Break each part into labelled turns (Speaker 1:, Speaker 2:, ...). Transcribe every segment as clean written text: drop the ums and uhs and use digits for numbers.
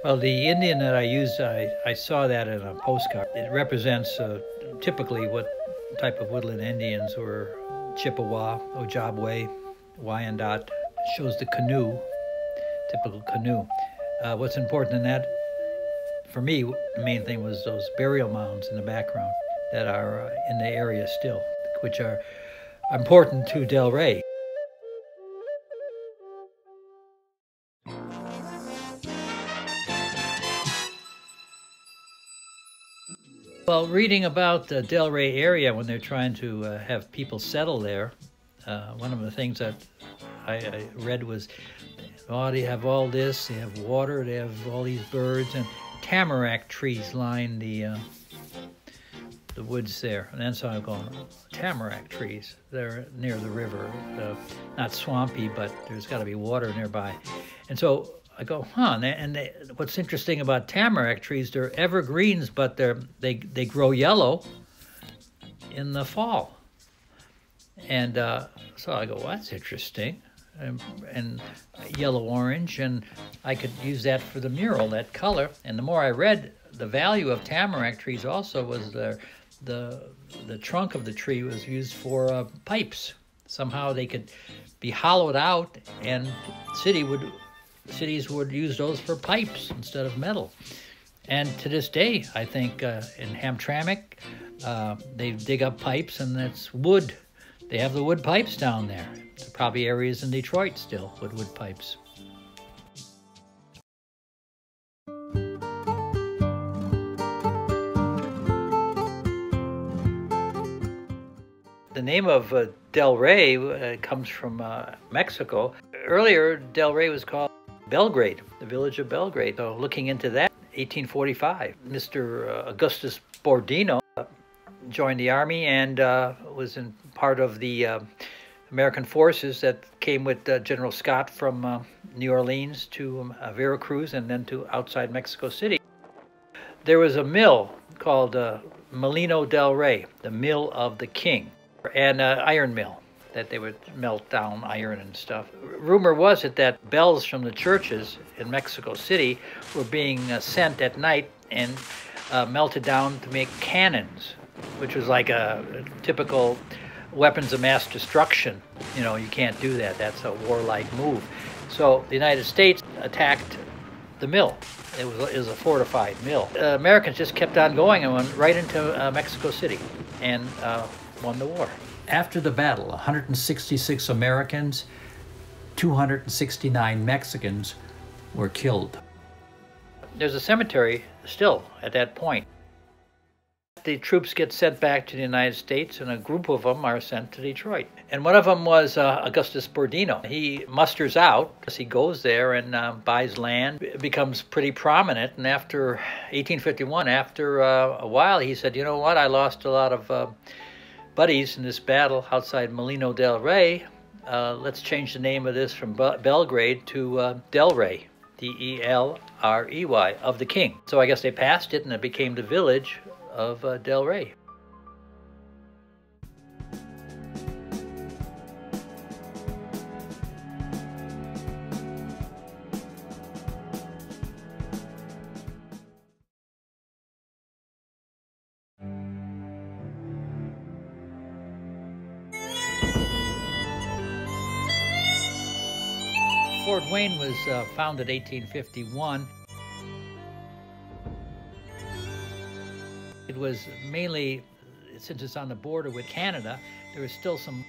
Speaker 1: Well, the Indian that I used, I saw that in a postcard. It represents typically what type of woodland Indians were: Chippewa, Ojibwe, Wyandot. Shows the canoe, typical canoe. What's important in that, for me, the main thing was those burial mounds in the background that are in the area still, which are important to Delray. Well, reading about the Delray area when they're trying to have people settle there, one of the things that I read was, oh, they have all this, they have water, they have all these birds, and tamarack trees line the woods there. And then so I'm going, tamarack trees, they're near the river, not swampy, but there's got to be water nearby. And so I go, huh, what's interesting about tamarack trees, they're evergreens, but they grow yellow in the fall. And so I go, well, that's interesting. And yellow-orange, and I could use that for the mural, that color. And the more I read, the value of tamarack trees also was the trunk of the tree was used for pipes. Somehow they could be hollowed out, and cities would use those for pipes instead of metal. And to this day, I think in Hamtramck, they dig up pipes, and that's wood. They have the wood pipes down there. There are probably areas in Detroit still with wood pipes. The name of Delray comes from Mexico. Earlier, Delray was called Belgrade, the village of Belgrade. So looking into that, 1845, Mr. Augustus Borodino joined the army and was in part of the American forces that came with General Scott from New Orleans to Veracruz and then to outside Mexico City. There was a mill called Molino del Rey, the mill of the king, and an iron mill that they would melt down iron and stuff. Rumor was that bells from the churches in Mexico City were being sent at night and melted down to make cannons, which was like a typical weapons of mass destruction. You know, you can't do that. That's a warlike move. So the United States attacked the mill. It was a fortified mill. Americans just kept on going and went right into Mexico City and won the war. After the battle, 166 Americans, 269 Mexicans were killed. There's a cemetery still at that point. The troops get sent back to the United States, and a group of them are sent to Detroit. And one of them was Augustus Borodino. He musters out. He goes there and buys land, becomes pretty prominent. And after 1851, after a while, he said, you know what, I lost a lot of buddies in this battle outside Molino del Rey. Let's change the name of this from Belgrade to Delray, D-E-L-R-E-Y, of the king. So I guess they passed it, and it became the village of Delray. Fort Wayne was founded in 1851. It was mainly, since it's on the border with Canada, there was still some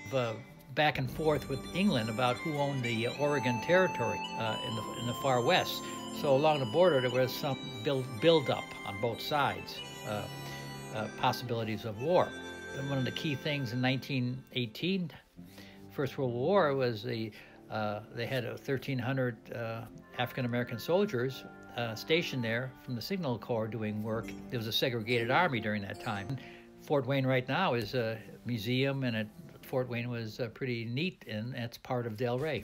Speaker 1: back and forth with England about who owned the Oregon Territory in the far west. So along the border there was some build-up on both sides, possibilities of war. And one of the key things in 1918, First World War, was they had 1,300 African-American soldiers stationed there from the Signal Corps doing work. There was a segregated army during that time. Fort Wayne right now is a museum, and Fort Wayne was pretty neat, and that's part of Delray.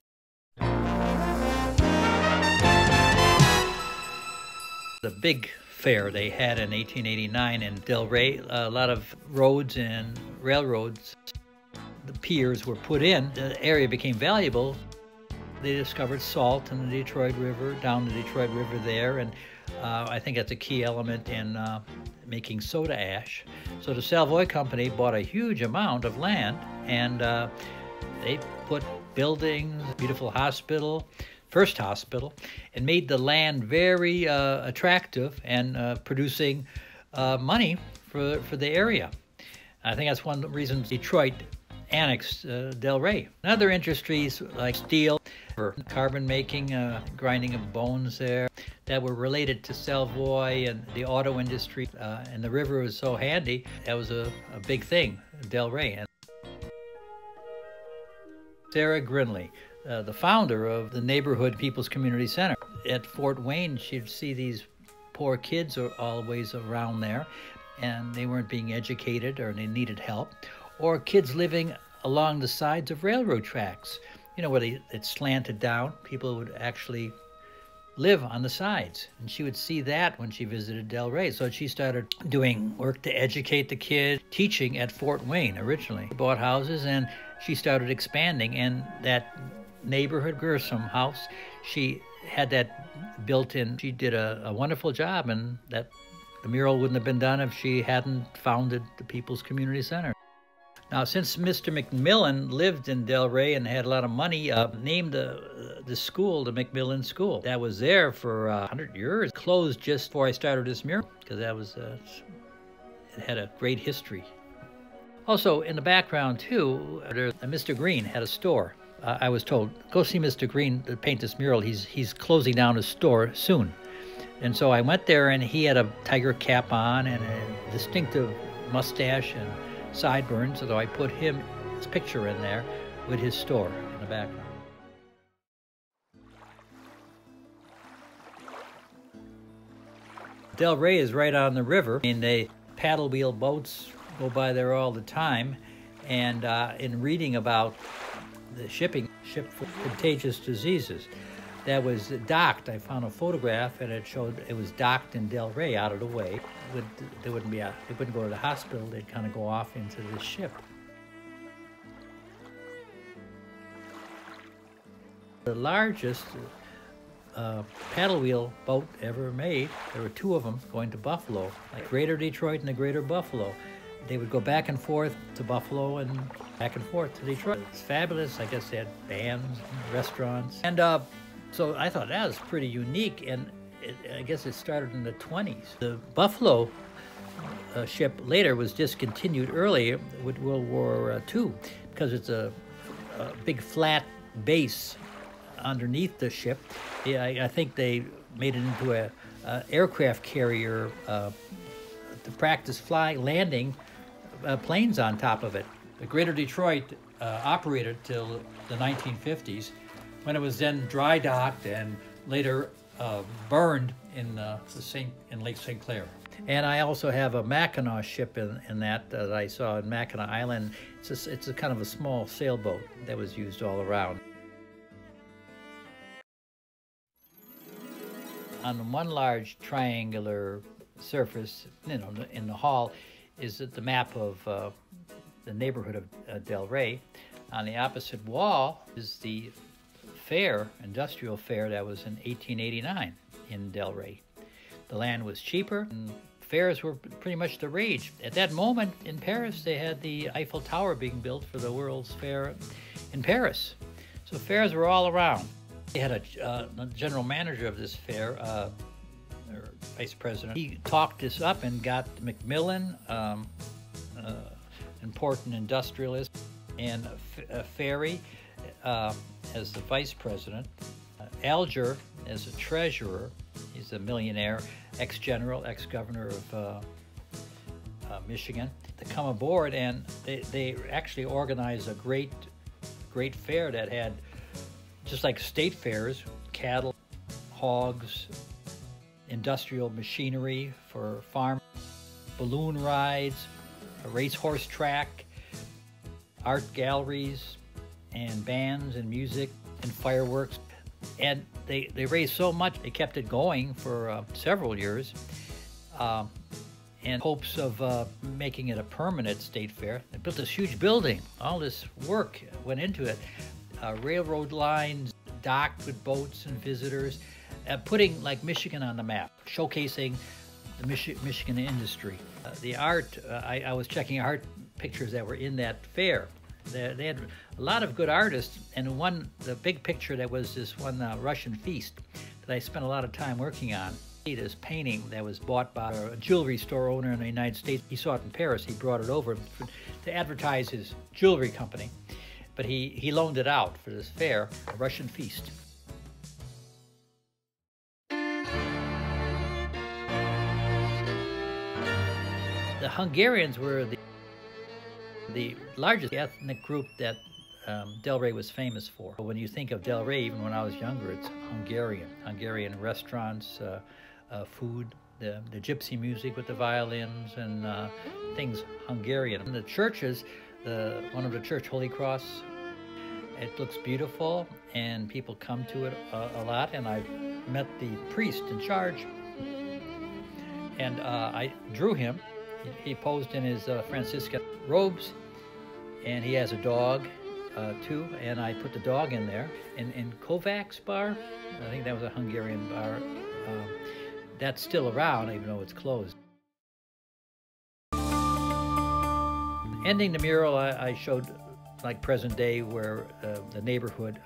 Speaker 1: The big fair they had in 1889 in Delray, a lot of roads and railroads, the piers were put in. The area became valuable. they discovered salt in the Detroit River, down the Detroit River there, and I think that's a key element in making soda ash. So the Savoy Company bought a huge amount of land, and they put buildings, beautiful hospital, first hospital, and made the land very attractive and producing money for the area. I think that's one of the reasons Detroit annexed Delray. Other industries like steel, carbon making, grinding of bones there, that were related to Savoy and the auto industry. And the river was so handy, that was a big thing, Delray. And Sarah Grinley, the founder of the neighborhood People's Community Center. At Fort Wayne, she'd see these poor kids always around there, and they weren't being educated or they needed help. Or kids living along the sides of railroad tracks, you know, where it's slanted down. People would actually live on the sides. And she would see that when she visited Delray. So she started doing work to educate the kids, teaching at Fort Wayne originally. She bought houses and she started expanding. And that neighborhood Gershom house, she had that built in. She did a wonderful job, and that the mural wouldn't have been done if she hadn't founded the People's Community Center. Now, since Mr. McMillan lived in Delray and had a lot of money, named the school the McMillan School. That was there for 100 years. Closed just before I started this mural, because that was it had a great history. Also, in the background too, Mr. Green had a store. I was told, go see Mr. Green to paint this mural. He's closing down his store soon. And so I went there, and he had a tiger cap on and a distinctive mustache and sideburns, so I put his picture in there with his store in the background. Delray is right on the river. I mean, the paddle wheel boats go by there all the time, and in reading about the ship for contagious diseases, that was docked. I found a photograph, and it showed it was docked in Delray, out of the way. They wouldn't go to the hospital. They'd kind of go off into the ship. The largest paddle wheel boat ever made, there were two of them going to Buffalo, like Greater Detroit and the Greater Buffalo. They would go back and forth to Buffalo and back and forth to Detroit. It's fabulous. I guess they had bands, and restaurants. And so I thought that was pretty unique, and I guess it started in the 20s. The Buffalo ship later was discontinued early with World War II because it's a big flat base underneath the ship. Yeah, I think they made it into a aircraft carrier to practice landing planes on top of it. The Greater Detroit operated till the 1950s, when it was then dry docked and later burned in Lake St. Clair. And I also have a Mackinac ship in that I saw in Mackinac Island. It's a kind of a small sailboat that was used all around. On one large triangular surface, in the hall, is the map of the neighborhood of Delray. On the opposite wall is the industrial fair that was in 1889 in Delray. The land was cheaper, and fairs were pretty much the rage. At that moment in Paris, they had the Eiffel Tower being built for the World's Fair in Paris. So fairs were all around. They had a general manager of this fair, or vice president. He talked this up and got Macmillan, important industrialist, and Ferry as the vice president, Alger as a treasurer. He's a millionaire, ex-general, ex-governor of Michigan. They come aboard, and they actually organized a great fair that had, just like state fairs, cattle, hogs, industrial machinery for farm, balloon rides, a racehorse track, art galleries, and bands and music and fireworks. And they raised so much, they kept it going for several years in hopes of making it a permanent state fair. They built this huge building. All this work went into it. Railroad lines, docked with boats and visitors, putting like Michigan on the map, showcasing the Michigan industry. The art, I was checking art pictures that were in that fair. They had a lot of good artists, and the big picture that was this one Russian feast that I spent a lot of time working on. This painting that was bought by a jewelry store owner in the United States. He saw it in Paris. He brought it over to advertise his jewelry company, but he loaned it out for this fair, a Russian feast. The Hungarians were the largest ethnic group that Delray was famous for. When you think of Delray, even when I was younger, it's Hungarian. Hungarian restaurants, food, the gypsy music with the violins and things Hungarian. And the churches, one of the church, Holy Cross, it looks beautiful and people come to it a lot. And I met the priest in charge and I drew him. He posed in his Franciscan robes, and he has a dog too, and I put the dog in there. In Kovács bar, I think that was a Hungarian bar, that's still around even though it's closed. Ending the mural, I showed like present day where the neighborhood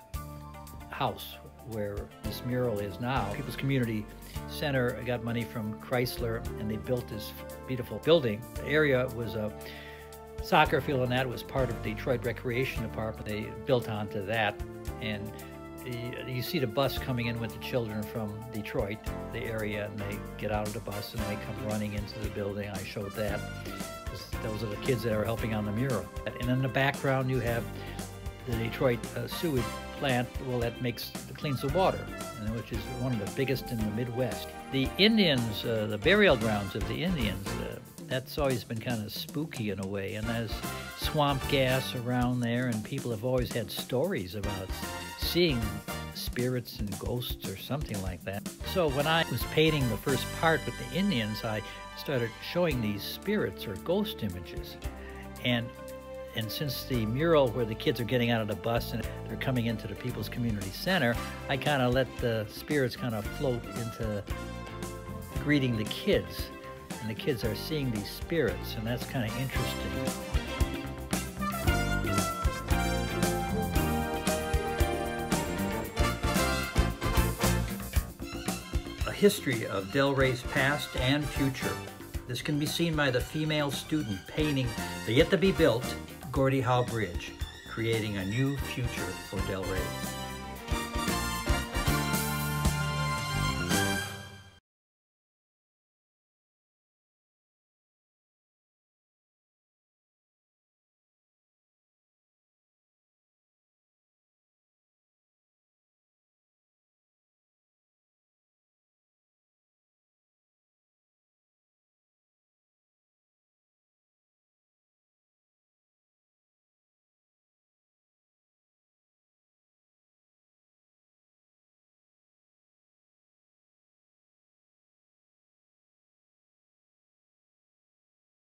Speaker 1: house where this mural is now. People's Community Center got money from Chrysler and they built this beautiful building. The area was a soccer field and that was part of Detroit Recreation Department. They built onto that, and you see the bus coming in with the children from Detroit, the area, and they get out of the bus and they come running into the building. I showed that. Those are the kids that are helping on the mural. And in the background you have the Detroit sewage plant, well, that cleans the water, which is one of the biggest in the Midwest. The Indians, the burial grounds of the Indians, that's always been kind of spooky in a way, and there's swamp gas around there, and people have always had stories about seeing spirits and ghosts or something like that. So when I was painting the first part with the Indians, I started showing these spirits or ghost images. And since the mural where the kids are getting out of the bus and they're coming into the People's Community Center, I kind of let the spirits kind of float into greeting the kids. And the kids are seeing these spirits, and that's kind of interesting. A history of Delray's past and future. This can be seen by the female student painting the yet-to-be-built Gordie Howe Bridge, creating a new future for Delray.